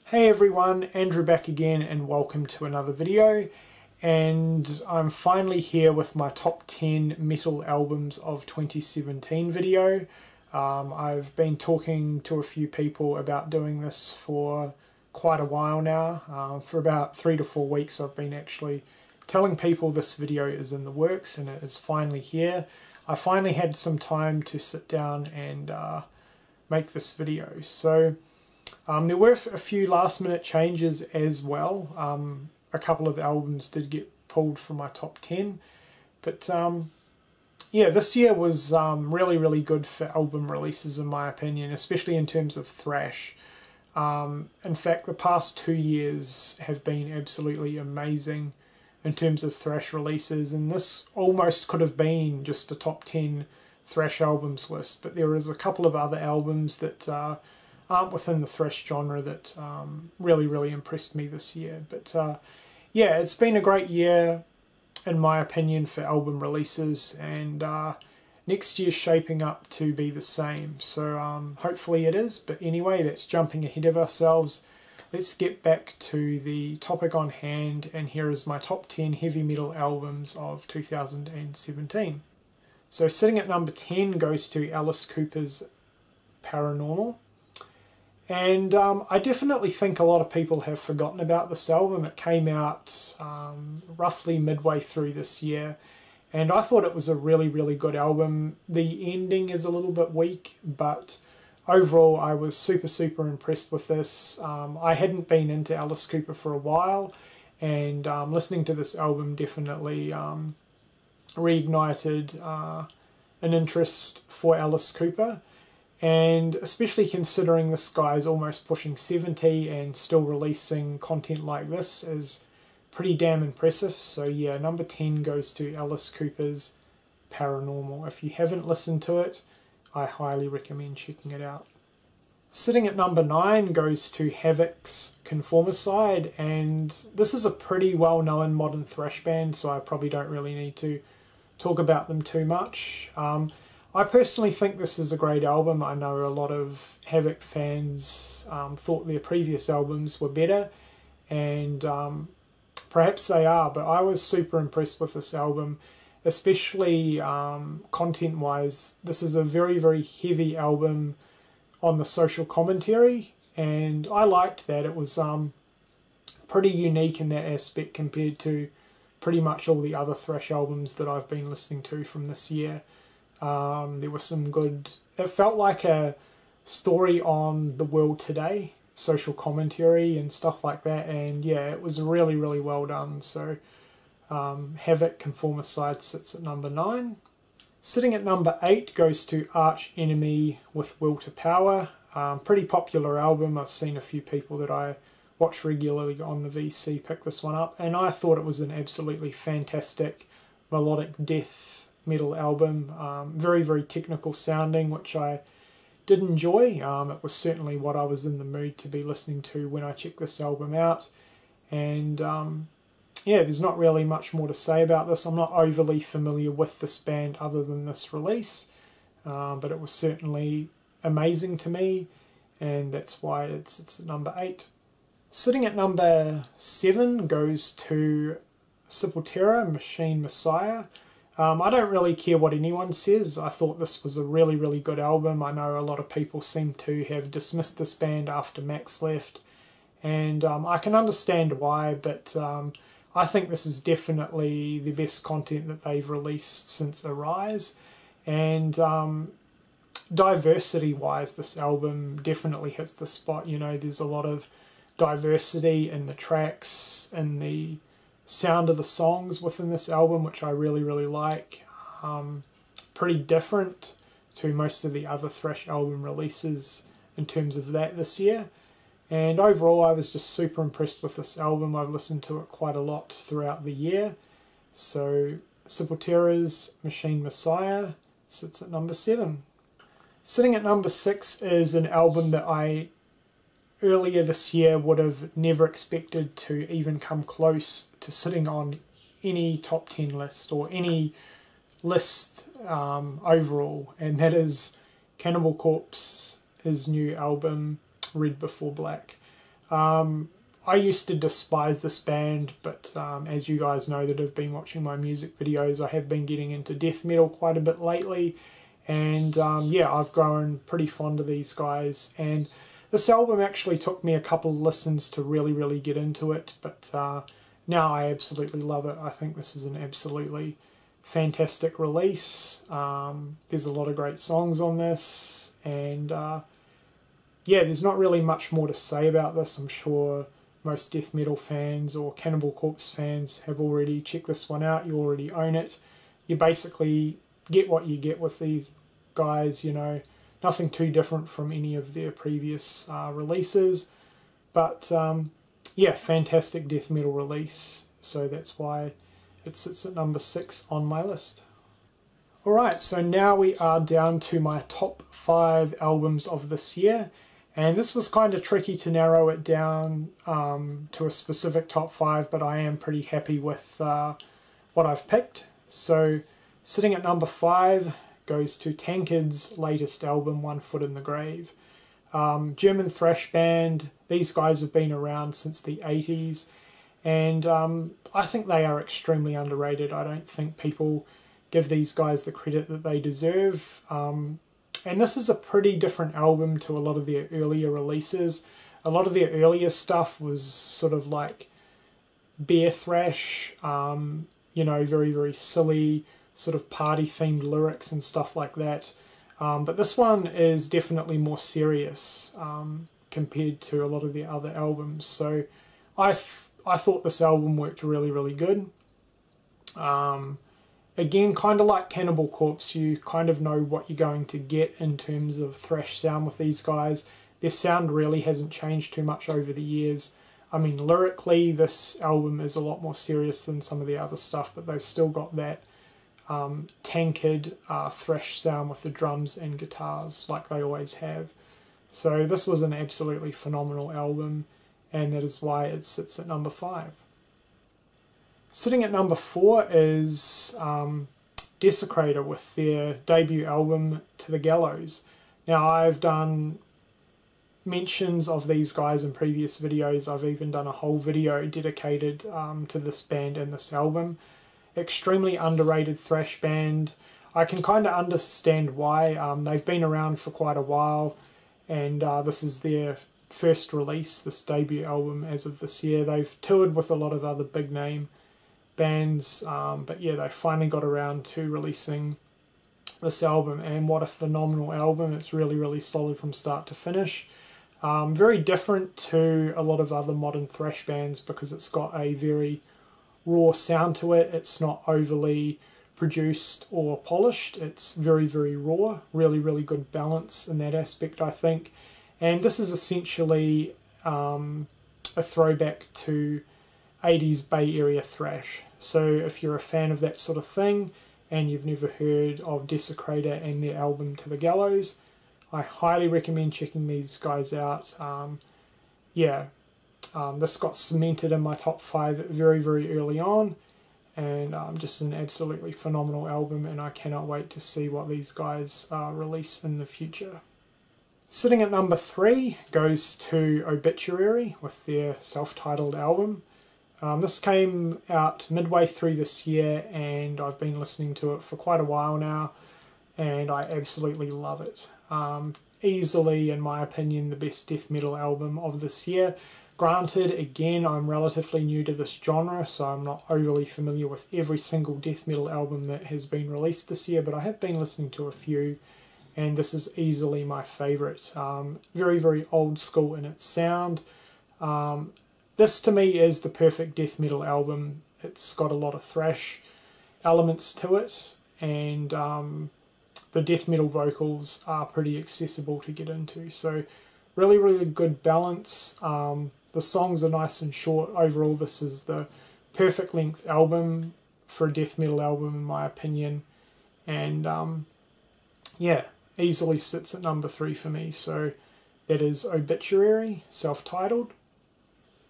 Hey everyone, Andrew back again and welcome to another video. And I'm finally here with my top 10 metal albums of 2017 video. I've been talking to a few people about doing this for quite a while now. For about 3 to 4 weeks I've been actually telling people this video is in the works and it is finally here. I finally had some time to sit down and make this video. So there were a few last minute changes as well. A couple of albums did get pulled from my top 10. But yeah, this year was really good for album releases in my opinion, especially in terms of thrash. In fact, the past 2 years have been absolutely amazing in terms of thrash releases, and this almost could have been just a top 10 thrash albums list, but there is a couple of other albums that aren't within the thrash genre that really impressed me this year. But yeah, it's been a great year in my opinion for album releases, and next year's shaping up to be the same, so hopefully it is. But anyway, that's jumping ahead of ourselves. Let's get back to the topic on hand, and here is my top 10 heavy metal albums of 2017. So sitting at number 10 goes to Alice Cooper's Paranormal. And I definitely think a lot of people have forgotten about this album. It came out roughly midway through this year, and I thought it was a really good album. The ending is a little bit weak, but overall I was super impressed with this. I hadn't been into Alice Cooper for a while, and listening to this album definitely reignited an interest for Alice Cooper. And especially considering this guy's almost pushing 70 and still releasing content like this is pretty damn impressive. So yeah, number 10 goes to Alice Cooper's Paranormal. If you haven't listened to it, I highly recommend checking it out. Sitting at number 9 goes to Havok's Conformicide, and this is a pretty well-known modern thrash band, so I probably don't really need to talk about them too much. I personally think this is a great album. I know a lot of Havok fans thought their previous albums were better, and perhaps they are, but I was super impressed with this album, especially content-wise. This is a very heavy album on the social commentary, and I liked that. It was pretty unique in that aspect compared to pretty much all the other thrash albums that I've been listening to from this year. There was some good, it felt like a story on the world today, social commentary and stuff like that, and yeah, it was really well done. So Havok Conformicide sits at number 9. Sitting at number 8 goes to Arch Enemy with Will to Power. Pretty popular album. I've seen a few people that I watch regularly on the VC pick this one up, and I thought it was an absolutely fantastic melodic death metal album. Very technical sounding, which I did enjoy. It was certainly what I was in the mood to be listening to when I checked this album out. And yeah, there's not really much more to say about this. I'm not overly familiar with this band other than this release, but it was certainly amazing to me, and that's why it's at number 8. Sitting at number 7 goes to Sepultura, Machine Messiah. I don't really care what anyone says. I thought this was a really good album. I know a lot of people seem to have dismissed this band after Max left, and I can understand why, but I think this is definitely the best content that they've released since Arise. And diversity-wise, this album definitely hits the spot. You know, there's a lot of diversity in the tracks and the sound of the songs within this album, which I really like. Pretty different to most of the other thrash album releases in terms of that this year. And overall I was just super impressed with this album. I've listened to it quite a lot throughout the year. So Sepultura's Machine Messiah sits at number 7. Sitting at number 6 is an album that I earlier this year would have never expected to even come close to sitting on any top 10 list or any list overall, and that is Cannibal Corpse's new album Red Before Black. I used to despise this band, but as you guys know that have been watching my music videos, I have been getting into death metal quite a bit lately, and yeah, I've grown pretty fond of these guys, and this album actually took me a couple listens to really get into it, but now I absolutely love it. I think this is an absolutely fantastic release. There's a lot of great songs on this, and yeah, there's not really much more to say about this. I'm sure most death metal fans or Cannibal Corpse fans have already checked this one out. You already own it. You basically get what you get with these guys, you know, nothing too different from any of their previous releases. But yeah, fantastic death metal release. So that's why it sits at number 6 on my list. Alright, so now we are down to my top 5 albums of this year. And this was kind of tricky to narrow it down to a specific top 5, but I am pretty happy with what I've picked. So sitting at number 5 goes to Tankard's latest album, One Foot in the Grave. German thrash band. These guys have been around since the 80s, and I think they are extremely underrated. I don't think people give these guys the credit that they deserve. And this is a pretty different album to a lot of their earlier releases. A lot of their earlier stuff was sort of like bear thrash, you know, very silly, sort of party-themed lyrics and stuff like that. But this one is definitely more serious compared to a lot of their other albums. So I thought this album worked really good. Again, kind of like Cannibal Corpse, you kind of know what you're going to get in terms of thrash sound with these guys. Their sound really hasn't changed too much over the years. I mean, lyrically, this album is a lot more serious than some of the other stuff, but they've still got that tankard thrash sound with the drums and guitars like they always have. So this was an absolutely phenomenal album, and that is why it sits at number 5. Sitting at number 4 is Desecrator with their debut album, To the Gallows. Now, I've done mentions of these guys in previous videos. I've even done a whole video dedicated to this band and this album. Extremely underrated thrash band. I can kind of understand why. They've been around for quite a while, and this is their first release, this debut album as of this year. They've toured with a lot of other big name bands, but yeah, they finally got around to releasing this album, and what a phenomenal album. It's really solid from start to finish. Very different to a lot of other modern thrash bands because it's got a very raw sound to it. It's not overly produced or polished. It's very raw. Really good balance in that aspect, I think. And this is essentially a throwback to 80s Bay Area thrash. So if you're a fan of that sort of thing and you've never heard of Desecrator and their album To the Gallows, I highly recommend checking these guys out. Yeah, this got cemented in my top 5 very early on, and just an absolutely phenomenal album, and I cannot wait to see what these guys release in the future. Sitting at number 3 goes to Obituary with their self-titled album. This came out midway through this year, and I've been listening to it for quite a while now, and I absolutely love it. Easily, in my opinion, the best death metal album of this year. Granted, again, I'm relatively new to this genre, so I'm not overly familiar with every single death metal album that has been released this year, but I have been listening to a few, and this is easily my favourite. Very old school in its sound. This to me is the perfect death metal album. It's got a lot of thrash elements to it, and the death metal vocals are pretty accessible to get into. So really good balance. The songs are nice and short. Overall, this is the perfect length album for a death metal album in my opinion, and yeah, easily sits at number 3 for me. So that is Obituary, self-titled.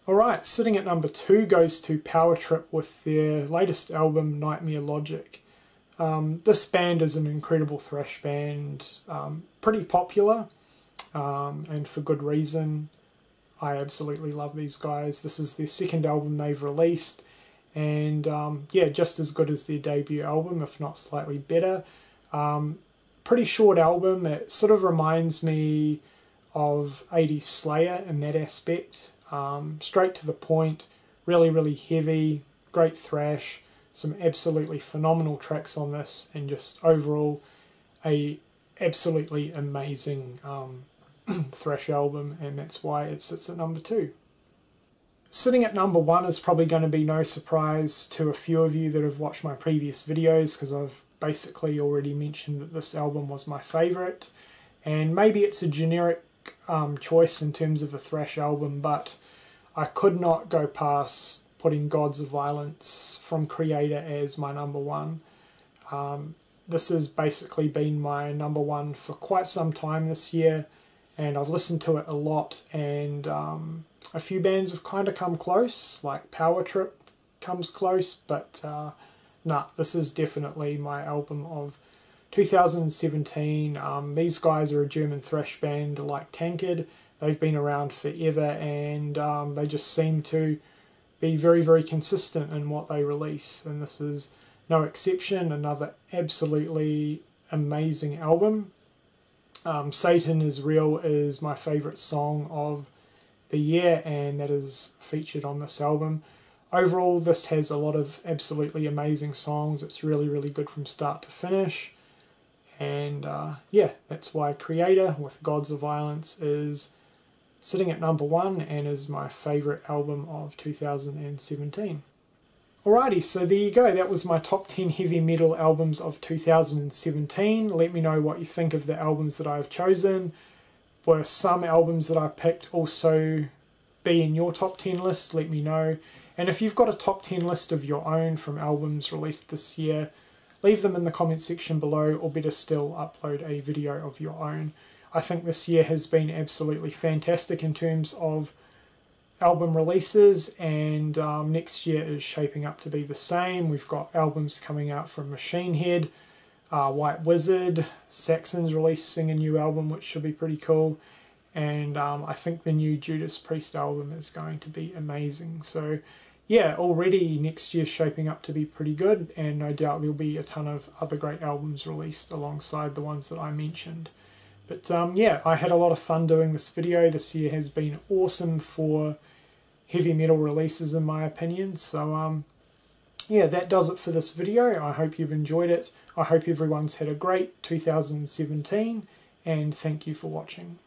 Alright, sitting at number 2 goes to Power Trip with their latest album, Nightmare Logic. This band is an incredible thrash band, pretty popular, and for good reason. I absolutely love these guys. This is their second album they've released, and yeah, just as good as their debut album, if not slightly better. Pretty short album. It sort of reminds me of 80s Slayer in that aspect. Straight to the point, really heavy, great thrash, some absolutely phenomenal tracks on this, and just overall a absolutely amazing thrash album, and that's why it sits at number 2. Sitting at number 1 is probably going to be no surprise to a few of you that have watched my previous videos, because I've basically already mentioned that this album was my favourite, and maybe it's a generic choice in terms of a thrash album, but I could not go past putting Gods of Violence from Creator as my number 1. This has basically been my number 1 for quite some time this year, and I've listened to it a lot, and a few bands have kind of come close, like Power Trip comes close, but nah, this is definitely my album of 2017. These guys are a German thrash band like Tankard. They've been around forever, and they just seem to be very consistent in what they release, and this is no exception. Another absolutely amazing album. Satan is Real is my favourite song of the year, and that is featured on this album. Overall, this has a lot of absolutely amazing songs. It's really good from start to finish, and yeah, that's why Creator with Gods of Violence is sitting at number 1 and is my favourite album of 2017. Alrighty, so there you go. That was my top 10 heavy metal albums of 2017. Let me know what you think of the albums that I've chosen. Were some albums that I picked also be in your top 10 list? Let me know. And if you've got a top 10 list of your own from albums released this year, leave them in the comment section below, or better still, upload a video of your own. I think this year has been absolutely fantastic in terms of album releases, and next year is shaping up to be the same. We've got albums coming out from Machine Head, White Wizard, Saxon's releasing a new album which should be pretty cool, and I think the new Judas Priest album is going to be amazing. So yeah, already next year's shaping up to be pretty good, and no doubt there'll be a ton of other great albums released alongside the ones that I mentioned. But yeah, I had a lot of fun doing this video. This year has been awesome for heavy metal releases in my opinion. So yeah, that does it for this video. I hope you've enjoyed it. I hope everyone's had a great 2017, and thank you for watching.